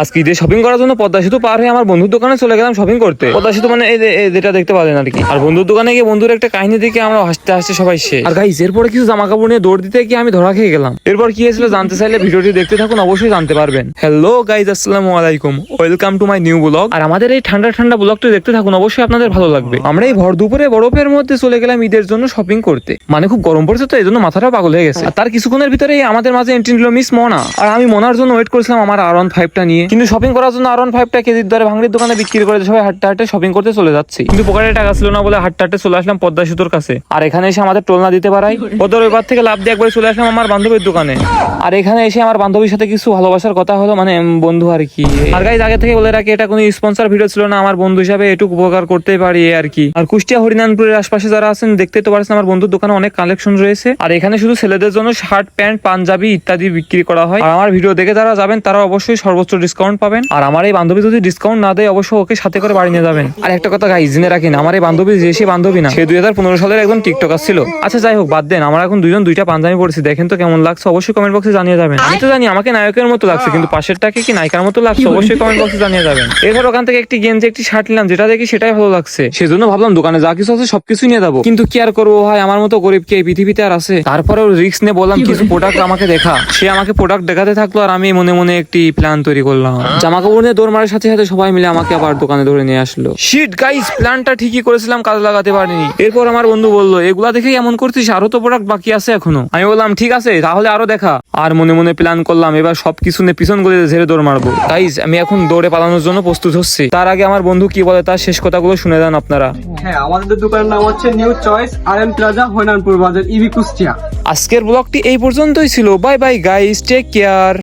আজকে ঈদে শপিং করার জন্য পদ্মা সেতু পার হয়ে আমার বন্ধুর দোকানে চলে গেলাম শপিং করতে। পদ্মা সেতু মানে এই যেটা দেখতে পারেন আর কি। আর বন্ধুর দোকানে গিয়ে বন্ধুর একটা কাহিনী দেখে আমরা হাসতে হাসতে সবাই শেষ। আর গাইস এরপরে কিছু জামা কাপড় নিয়ে দৌড় দিতে গিয়ে আমি ধরা খেয়ে গেলাম। এরপর কি হয়েছিল জানতে চাইলে ভিডিওটি দেখতে থাকুন, অবশ্যই জানতে পারবেন। হ্যালো গাইস, আসসালামু আলাইকুম, welcome to my new blog. আর আমাদের এই ঠান্ডা ঠান্ডা ব্লগটি দেখতে থাকুন, অবশ্যই আপনাদের ভালো লাগবে। আমরা এই ভর দুপুরে বরফের মধ্যে চলে গেলাম ঈদের জন্য শপিং করতে। মানে খুব গরম পড়ছে তো এই জন্য মাথাটা পাগল হয়ে গেছে। আর তার কিছুক্ষণের ভিতরেই আমাদের মাঝে এন্ট্রি নিল মিস মোনা। আর আমি মোনার জন্য ওয়েট করছিলাম আমার R15টা নিয়ে। কিন্তু শপিং করার জন্য R15টা কেজির দরে ভাঙড়ির দোকানে বিক্রি করে সবাই হাঁটতে হাঁটতে শপিং করতে চলে যাচ্ছি। কিন্তু পকেটে টাকা ছিল না বলে হাঁটতে হাঁটতে চলে আসলাম পদ্মা সেতুর কাছে। আর এখানে এসে আমাদের টোল না দিতে পারাই পদ্মার ওই পার থেকে লাভ দিয়ে একবার চলে আসলাম আমার বান্ধবীর দোকানে। আর এখানে এসে আমার বান্ধবীর সাথে কিছু ভালোবাসার কথা হলো, মানে বন্ধু আর কি। আর গাইজ আগে থেকে বলে রাখি, এটা কোনো স্পন্সর ভিডিও ছিল না, আমার বন্ধু হিসাবে এটুকু উপকার করতেই পারি আর কি। আর কুষ্টিয়া হরিনানপুরের আশপাশে যারা আছেন দেখতে তো পারছেন আমার বন্ধুর দোকানে অনেক কালেকশন রয়েছে। আর এখানে শুধু ছেলেদের জন্য শার্ট, প্যান্ট, পাঞ্জাবি ইত্যাদি বিক্রি করা হয়। আর আমার ভিডিও দেখে যারা যাবেন তারা অবশ্যই সর্বোচ্চ ডিসকাউন্ট পাবেন। আর আমার এই বান্ধবী যদি ডিসকাউন্ট না দেয় অবশ্যই ওকে সাথে করে বাড়ি নিয়ে যাবেন। আর একটা কথা গাইজ জেনে রাখেন, আমার এই বান্ধবী যে সে বান্ধবী না, সে 2015 সালের একজন টিকটকার ছিল। আচ্ছা যাই হোক, বাদ দেন। আমরা এখন দুইজন দুইটা পাঞ্জাবি পড়েছি, দেখেন তো কেমন লাগছে, অবশ্যই কমেন্ট বক্সে জানিয়ে যাবেন। আমি তো জানি আমাকে নায়কের মতো লাগছে, কিন্তু পাশেরটাকে কি নায়িকার মতো লাগছে অবশ্যই কমেন্ট বক্সে জানিয়ে যাবেন। এরপর ওখান থেকে একটি গেঞ্জি একটি শার্ট নিলাম, যেটা দেখি সেটাই ভালো লাগছে, সেজন্য ভাবলাম দোকানে যা কিছু আছে সবকিছু নিয়ে যাবো। কিন্তু কি আর করবো ভাই, আমার মতো গরিব কি এই পৃথিবীতে আর আছে? তারপরেও রিস্ক নিয়ে বললাম কিছু প্রোডাক্ট আমাকে দেখা। সে আমাকে প্রোডাক্ট দেখাতে থাকলো আর আমি মনে মনে একটি প্ল্যান তৈরি করলাম। জামা কাপড় নিয়ে দৌড় মারার সাথে সাথে সবাই মিলে আমাকে আবার দোকানে ধরে নিয়ে আসলো। শিট গাইস, প্ল্যানটা ঠিকই করেছিলাম, কাজ লাগাতে পারিনি। এরপর আমার বন্ধু বললো, এগুলা দেখে এমন করছিস, আরো তো প্রোডাক্ট বাকি আছে এখনো। আমি বললাম ঠিক আছে, তাহলে আরো দেখা। আর মনে মনে প্ল্যান করলাম এবার সবকিছু নিয়ে পিছন গলে ঝেড়ে দৌড় মারবো। গাইস আমি এখন দৌড়ে পালানোর জন্য প্রস্তুত হচ্ছি। তার আগে আমার বন্ধু কি বলে তার শেষ কথাগুলো শুনে যান আপনারা। হ্যাঁ, আমাদের দোকানের নাম হচ্ছে new choice RM plaza, Harinanpur বাজার, ইবি কুষ্টিয়া। আজকের ব্লগটি এই পর্যন্তই ছিল। Bye bye guys, take care.